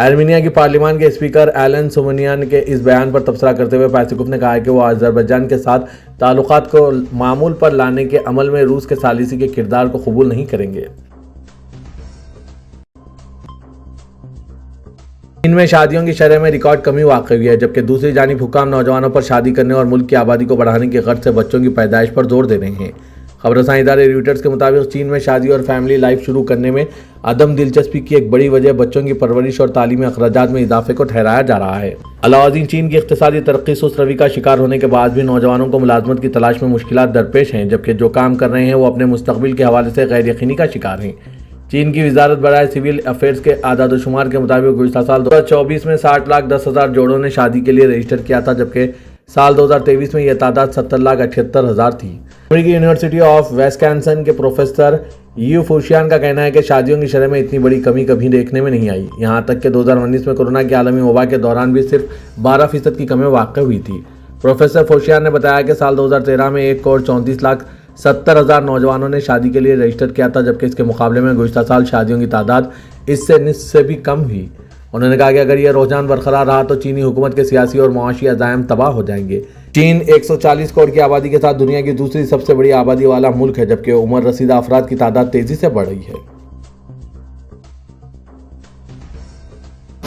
Armenia کی پارلیمان کے اسپیکر ایلن سومنیان کے اس بیان پر تبصرہ کرتے ہوئے پیسکوف نے کہا کہ وہ آذربائیجان کے ساتھ تعلقات کو معمول پر لانے کے عمل میں روس کے ثالثی کے کردار کو قبول نہیں کریں گے۔ چین میں شادیوں کی شرح میں ریکارڈ کمی واقع ہوئی ہے، جبکہ دوسری جانب حکام نوجوانوں پر شادی کرنے اور ملک کی آبادی کو بڑھانے کی غرض سے بچوں کی پیدائش پر زور دے رہے ہیں۔ خبر رسائی ادارے رویٹرز کے مطابق چین میں شادی اور فیملی لائف شروع کرنے میں عدم دلچسپی کی ایک بڑی وجہ بچوں کی پرورش اور تعلیمی اخراجات میں اضافے کو ٹھہرایا جا رہا ہے۔ علاوہ ازیں چین کی اقتصادی ترقی سست روی کا شکار ہونے کے بعد بھی نوجوانوں کو ملازمت کی تلاش میں مشکلات درپیش ہیں، جبکہ جو کام کر رہے ہیں وہ اپنے مستقبل کے حوالے سے غیر یقینی کا شکار ہیں۔ چین کی وزارت برائے سول افیئرز کے اعداد و شمار کے مطابق گزشتہ سال 2024 میں 60,10,000 جوڑوں نے شادی کے لیے رجسٹر کیا تھا، جبکہ سال 2023 میں یہ تعداد 70,78,000 تھی۔ امریکی یونیورسٹی آف ویسکانسن کے پروفیسر یو فوشیان کا کہنا ہے کہ شادیوں کی شرح میں اتنی بڑی کمی کبھی دیکھنے میں نہیں آئی، یہاں تک کہ 2019 میں کورونا کی عالمی وبا کے دوران بھی صرف 12% کی کمی واقع ہوئی تھی۔ پروفیسر فوشیان نے بتایا کہ سال 2013 میں 1,34,70,000 نوجوانوں نے شادی کے لیے رجسٹر کیا تھا، جبکہ اس کے مقابلے میں گزشتہ سال شادیوں کی تعداد اس سے نصف سے بھی کم ہوئی۔ انہوں نے کہا کہ اگر یہ رجحان برقرار رہا تو چینی حکومت کے سیاسی اور معاشی عزائم تباہ ہو جائیں گے۔ چین 140 کروڑ کی آبادی کے ساتھ دنیا کی دوسری سب سے بڑی آبادی والا ملک ہے، جبکہ عمر رسیدہ افراد کی تعداد تیزی سے بڑھ رہی ہے۔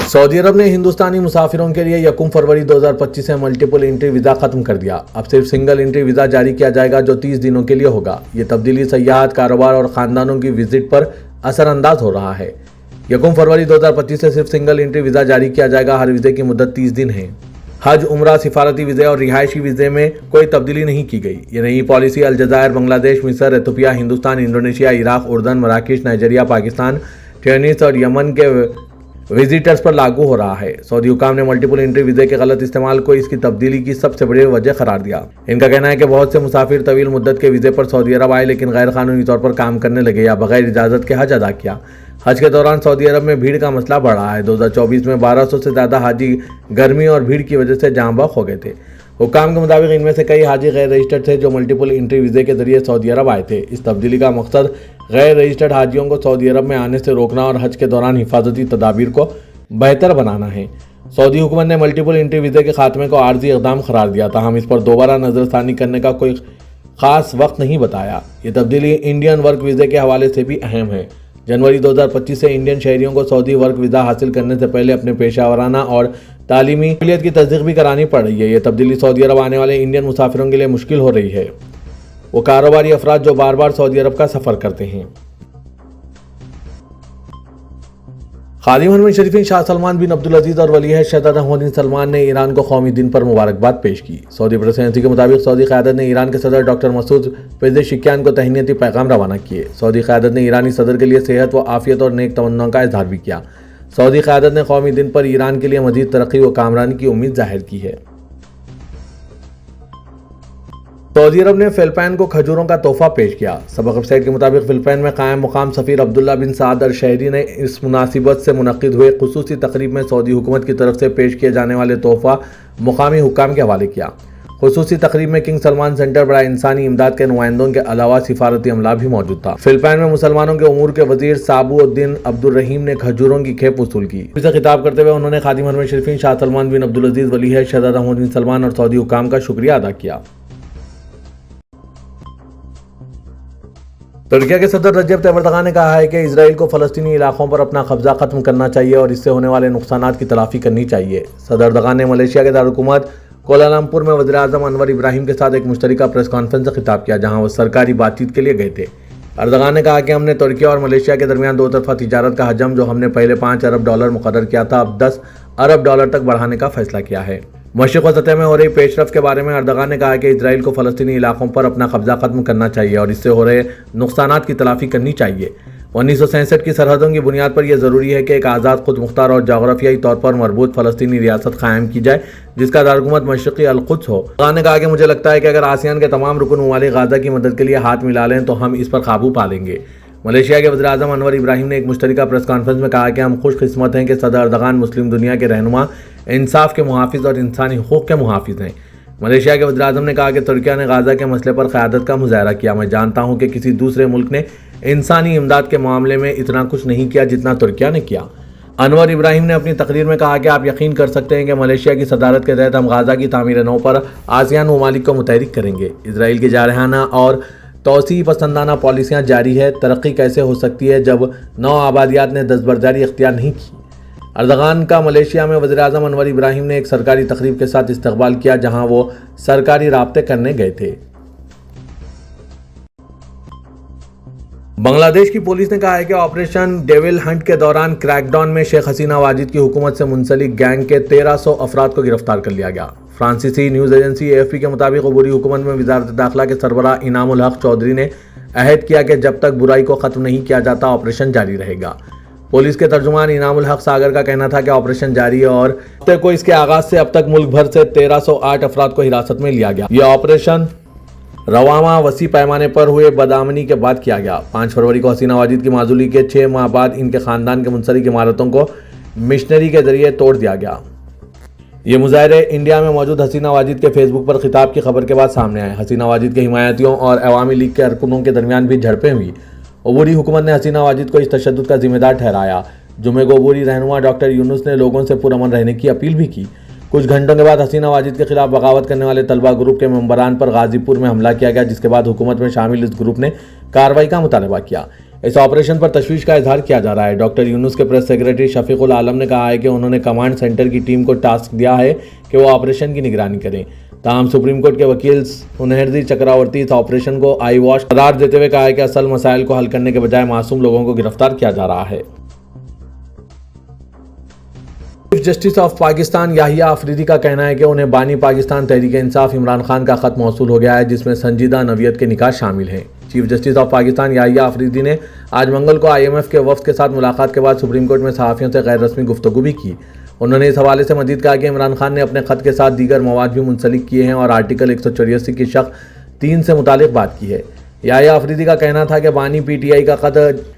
سعودی عرب نے ہندوستانی مسافروں کے لیے 1 فروری 2025 سے ملٹیپل انٹری ویزا ختم کر دیا۔ اب صرف سنگل انٹری ویزا جاری کیا جائے گا جو 30 دنوں کے لیے ہوگا۔ یہ تبدیلی سیاحت، کاروبار اور خاندانوں کی وزٹ پر اثر انداز ہو رہا ہے۔ 1 فروری 2025 سے صرف سنگل انٹری ویزا جاری کیا جائے گا۔ ہر ویزے کی مدت 30 دن ہے۔ حج، عمرہ، سفارتی ویزے اور رہائشی ویزے میں کوئی تبدیلی نہیں کی گئی۔ یہ نئی پالیسی الجزائر، بنگلہ دیش، مصر، ایتھوپیا، ہندوستان، انڈونیشیا، عراق، اردن، مراکش، نائجیریا، پاکستان، ٹیونس اور یمن کے وزٹرز پر لاگو ہو رہا ہے۔ سعودی حکام نے ملٹیپل انٹری ویزے کے غلط استعمال کو اس کی تبدیلی کی سب سے بڑی وجہ قرار دیا۔ ان کا کہنا ہے کہ بہت سے مسافر طویل مدت کے ویزے پر سعودی عرب آئے لیکن غیر قانونی طور پر کام کرنے لگے یا بغیر اجازت کے حج ادا کیا۔ حج کے دوران سعودی عرب میں بھیڑ کا مسئلہ بڑھ رہا ہے۔ 2024 میں 1200 سے زیادہ حاجی گرمی اور بھیڑ کی وجہ سے جاں بحق ہو گئے تھے۔ حکام کے مطابق ان میں سے کئی حاجی غیر رجسٹرڈ تھے جو ملٹیپل انٹری ویزے کے ذریعے سعودی عرب آئے تھے۔ اس تبدیلی کا مقصد غیر رجسٹرڈ حاجیوں کو سعودی عرب میں آنے سے روکنا اور حج کے دوران حفاظتی تدابیر کو بہتر بنانا ہے۔ سعودی حکومت نے ملٹیپل انٹری ویزے کے خاتمے کو عارضی اقدام قرار دیا تھا۔ ہم اس پر دوبارہ نظر ثانی کرنے کا کوئی خاص وقت نہیں بتایا۔ یہ تبدیلی انڈین ورک ویزے کے حوالے سے بھی اہم ہے۔ جنوری 2025 سے انڈین شہریوں کو سعودی ورک ویزا حاصل کرنے سے پہلے اپنے پیشہ ورانہ اور تعلیمی قابلیت کی تصدیق بھی کرانی پڑ رہی ہے۔ یہ تبدیلی سعودی عرب آنے والے انڈین مسافروں کے لیے مشکل ہو رہی ہے، وہ کاروباری افراد جو بار بار سعودی عرب کا سفر کرتے ہیں۔ خادم حرمین شریفین شاہ سلمان بن عبدالعزیز اور ولی عہد شہزادہ محمد بن سلمان نے ایران کو قومی دن پر مبارکباد پیش کی۔ سعودی پریس ایجنسی کے مطابق سعودی قیادت نے ایران کے صدر ڈاکٹر مسعود پزشکیان کو تہنیتی پیغام روانہ کیے۔ سعودی قیادت نے ایرانی صدر کے لیے صحت و عافیت اور نیک تمناؤں کا اظہار بھی کیا۔ سعودی قیادت نے قومی دن پر ایران کے لیے مزید ترقی و کامرانی کی امید ظاہر کی ہے۔ سعودی عرب نے فلپائن کو کھجوروں کا تحفہ پیش کیا۔ سبق ویب سائٹ کے مطابق فلپائن میں قائم مقام سفیر عبداللہ بن سعد الشہری نے اس مناسبت سے منعقد ہوئے خصوصی تقریب میں سعودی حکومت کی طرف سے پیش کیے جانے والے تحفہ مقامی حکام کے حوالے کیا۔ خصوصی تقریب میں کنگ سلمان سینٹر برائے انسانی امداد کے نمائندوں کے علاوہ سفارتی عملہ بھی موجود تھا۔ فلپائن میں مسلمانوں کے امور کے وزیر سابو الدین عبدالرحیم نے کھجوروں کی کھیپ وصول کی۔ اس سے خطاب کرتے ہوئے انہوں نے خادم حرمین شریفین شاہ سلمان بن عبدالعزیز، ولی عہد شہزادہ محمد بن سلمان اور سعودی حکام کا شکریہ ادا کیا۔ ترکیہ کے صدر رجب طیب اردوغان نے کہا ہے کہ اسرائیل کو فلسطینی علاقوں پر اپنا قبضہ ختم کرنا چاہیے اور اس سے ہونے والے نقصانات کی تلافی کرنی چاہیے۔ صدر اردوغان نے ملیشیا کے دارالحکومت کوالالمپور میں وزیر اعظم انور ابراہیم کے ساتھ ایک مشترکہ پریس کانفرنس سے خطاب کیا، جہاں وہ سرکاری بات چیت کے لیے گئے تھے۔ اردوغان نے کہا کہ ہم نے ترکیہ اور ملیشیا کے درمیان دو طرفہ تجارت کا حجم جو ہم نے پہلے $5 ارب مقرر کیا تھا، اب $10 ارب تک بڑھانے کا فیصلہ کیا ہے۔ مشرق وسطیٰ میں ہو رہی پیش رفت کے بارے میں اردوغان نے کہا کہ اسرائیل کو فلسطینی علاقوں پر اپنا قبضہ ختم کرنا چاہیے اور اس سے ہو رہے نقصانات کی تلافی کرنی چاہیے۔ 1967 کی سرحدوں کی بنیاد پر یہ ضروری ہے کہ ایک آزاد، خود مختار اور جغرافیائی طور پر مربوط فلسطینی ریاست قائم کی جائے جس کا دارالحکومت مشرقی القدس ہو۔ اردوغان نے کہا کہ مجھے لگتا ہے کہ اگر آسیان کے تمام رکن ممالک غزہ کی مدد کے لیے ہاتھ ملا لیں تو ہم اس پر قابو پا لیں گے۔ ملیشیا کے وزیر اعظم انور ابراہیم نے ایک مشترکہ پریس کانفرنس میں کہا کہ ہم خوش قسمت ہیں کہ صدر اردوغان مسلم دنیا کے رہنما، انصاف کے محافظ اور انسانی حقوق کے محافظ ہیں۔ ملیشیا کے وزیر اعظم نے کہا کہ ترکیہ نے غزہ کے مسئلے پر قیادت کا مظاہرہ کیا۔ میں جانتا ہوں کہ کسی دوسرے ملک نے انسانی امداد کے معاملے میں اتنا کچھ نہیں کیا جتنا ترکیہ نے کیا۔ انور ابراہیم نے اپنی تقریر میں کہا کہ آپ یقین کر سکتے ہیں کہ ملیشیا کی صدارت کے تحت ہم غزہ کی تعمیر نو پر آسیان ممالک کو متحرک کریں گے۔ اسرائیل کی جارحانہ اور توسیع پسندانہ پالیسیاں جاری ہے۔ ترقی کیسے ہو سکتی ہے جب نو آبادیات نے دستبرداری اختیار نہیں کی؟ اردغان کا ملیشیا میں وزیر اعظم انور ابراہیم نے ایک سرکاری تقریب کے ساتھ استقبال کیا جہاں وہ سرکاری رابطے کرنے گئے تھے۔ بنگلہ دیش کی پولیس نے کہا ہے کہ آپریشن ڈیول ہنٹ کے دوران کریک ڈاؤن میں شیخ حسینہ واجد کی حکومت سے منسلک گینگ کے 1300 افراد کو گرفتار کر لیا گیا۔ فرانسیسی نیوز ایجنسی AFP کے مطابق عبوری حکومت میں وزارت داخلہ کے سربراہ انعام الحق چودھری نے عہد کیا کہ جب تک برائی کو ختم نہیں کیا جاتا آپریشن جاری رہے گا۔ پولیس کے ترجمان انعام الحق ساگر کا کہنا تھا کہ آپریشن جاری ہے اور ہفتے کو اس کے آغاز سے اب تک ملک بھر سے 1308 افراد کو حراست میں لیا گیا۔ یہ آپریشن رواں وسیع پیمانے پر ہوئے بدامنی کے بعد کیا گیا۔ 5 فروری کو حسینہ واجد کی معزولی کے 6 ماہ بعد ان کے خاندان کے منسلک عمارتوں کو مشنری کے ذریعے توڑ دیا گیا۔ یہ مظاہرے انڈیا میں موجود حسینہ واجد کے فیس بک پر خطاب کی خبر کے بعد سامنے آئے۔ حسینہ واجد کے حمایتیوں اور عوامی لیگ کے ارکانوں کے درمیان بھی جھڑپیں ہوئی۔ عبوری حکومت نے حسینہ واجد کو اس تشدد کا ذمہ دار ٹھہرایا۔ جمعے کو عبوری رہنما ڈاکٹر یونس نے لوگوں سے پرامن رہنے کی اپیل بھی کی۔ کچھ گھنٹوں کے بعد حسینہ واجد کے خلاف بغاوت کرنے والے طلبہ گروپ کے ممبران پر غازی پور میں حملہ کیا گیا، جس کے بعد حکومت میں شامل اس گروپ نے کارروائی کا مطالبہ کیا۔ اس آپریشن پر تشویش کا اظہار کیا جا رہا ہے۔ ڈاکٹر یونس کے پریس سیکریٹری شفیق العالم نے کہا ہے کہ انہوں نے کمانڈ سینٹر کی ٹیم کو ٹاسک دیا ہے کہ وہ آپریشن کی نگرانی کریں۔ تاہم سپریم کورٹ کے وکیل سنہردی چکراورتی اس آپریشن کو آئی واش قرار دیتے ہوئے کہا ہے کہ اصل مسائل کو حل کرنے کے بجائے معصوم لوگوں کو گرفتار کیا جا رہا ہے۔ Chief justice of Pakistan Yahya Afridi کا کہنا ہے کہ انہیں بانی پاکستان تحریک انصاف عمران خان کا خط موصول ہو گیا ہے جس میں سنجیدہ نوعیت کے نکات شامل ہیں۔ Chief justice of Pakistan Yahya Afridi نے آج منگل کو IMF کے وفد کے ساتھ ملاقات کے بعد سپریم کورٹ میں صحافیوں سے غیر رسمی گفتگو بھی کی۔ انہوں نے اس حوالے سے مزید کہا کہ عمران خان نے اپنے خط کے ساتھ دیگر مواد بھی منسلک کیے ہیں اور آرٹیکل 184 کی شق 3 سے متعلق بات کی ہے۔ یاہیا آفریدی کا کہنا تھا کہ بانی PTI کا خط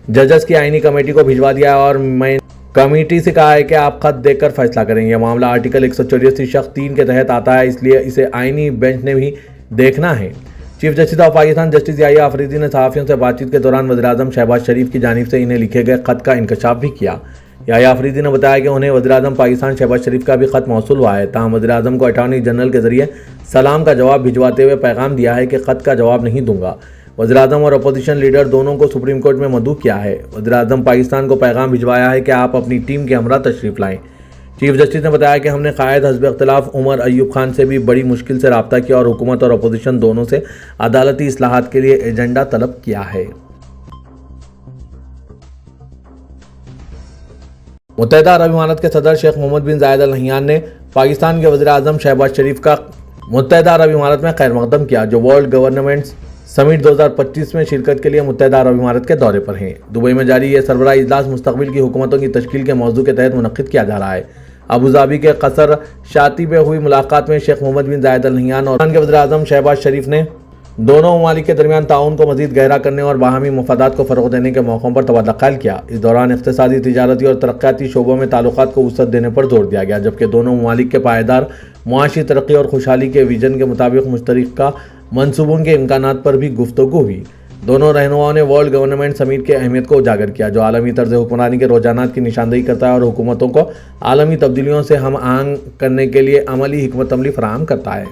ججز کی آئینی کمیٹی کو بھجوا دیا ہے اور میں کمیٹی سے کہا ہے کہ آپ خط دیکھ کر فیصلہ کریں۔ یہ معاملہ آرٹیکل 184 شق 3 کے تحت آتا ہے، اس لیے اسے آئینی بینچ نے بھی دیکھنا ہے۔ Chief justice of Pakistan justice Yahya Afridi نے صحافیوں سے بات چیت کے دوران وزیراعظم شہباز شریف کی جانب سے انہیں لکھے گئے خط کا انکشاف بھی کیا۔ یاہیا آفریدی نے بتایا کہ انہیں وزیراعظم پاکستان شہباز شریف کا بھی خط موصول ہوا ہے، تاہم وزیراعظم کو اٹارنی جنرل کے ذریعے سلام کا جواب بھجواتے ہوئے پیغام دیا ہے کہ خط کا جواب نہیں دوں گا۔ وزیراعظم اور اپوزیشن لیڈر دونوں کو سپریم کورٹ میں مدعو کیا ہے۔ وزیراعظم پاکستان کو پیغام بھجوایا ہے کہ آپ اپنی ٹیم کے ہمراہ تشریف لائیں۔ چیف جسٹس نے بتایا کہ ہم نے قائد حزب اختلاف عمر ایوب خان سے بھی بڑی مشکل سے رابطہ کیا اور حکومت اور اپوزیشن دونوں سے عدالتی اصلاحات کے لیے ایجنڈا طلب کیا ہے۔ متحدہ عرب امارات کے صدر شیخ محمد بن زاید ال نہیان نے پاکستان کے وزیر اعظم شہباز شریف کا متحدہ عرب امارات میں خیر مقدم کیا، جو ورلڈ گورنمنٹس سمٹ 2025 میں شرکت کے لیے متحدہ عرب امارات کے دورے پر ہیں۔ دبئی میں جاری یہ سربراہی اجلاس مستقبل کی حکومتوں کی تشکیل کے موضوع کے تحت منعقد کیا جا رہا ہے۔ ابوظہبی کے قصر شاطی میں ہوئی ملاقات میں شیخ محمد بن زاید ال نہیان اور پاکستان کے وزیر اعظم شہباز شریف نے دونوں ممالک کے درمیان تعاون کو مزید گہرا کرنے اور باہمی مفادات کو فروغ دینے کے موقعوں پر تبادلہ خیال کیا۔ اس دوران اقتصادی، تجارتی اور ترقیاتی شعبوں میں تعلقات کو وسعت دینے پر زور دیا گیا، جبکہ دونوں ممالک کے پائیدار معاشی ترقی اور خوشحالی کے ویژن کے مطابق مشترکہ منصوبوں کے امکانات پر بھی گفتگو ہوئی۔ دونوں رہنماؤں نے ورلڈ گورنمنٹ سمٹ کی اہمیت کو اجاگر کیا، جو عالمی طرز حکمرانی کے رجحانات کی نشاندہی کرتا ہے اور حکومتوں کو عالمی تبدیلیوں سے ہم آہنگ کرنے کے لیے عملی حکمت عملی فراہم کرتا ہے۔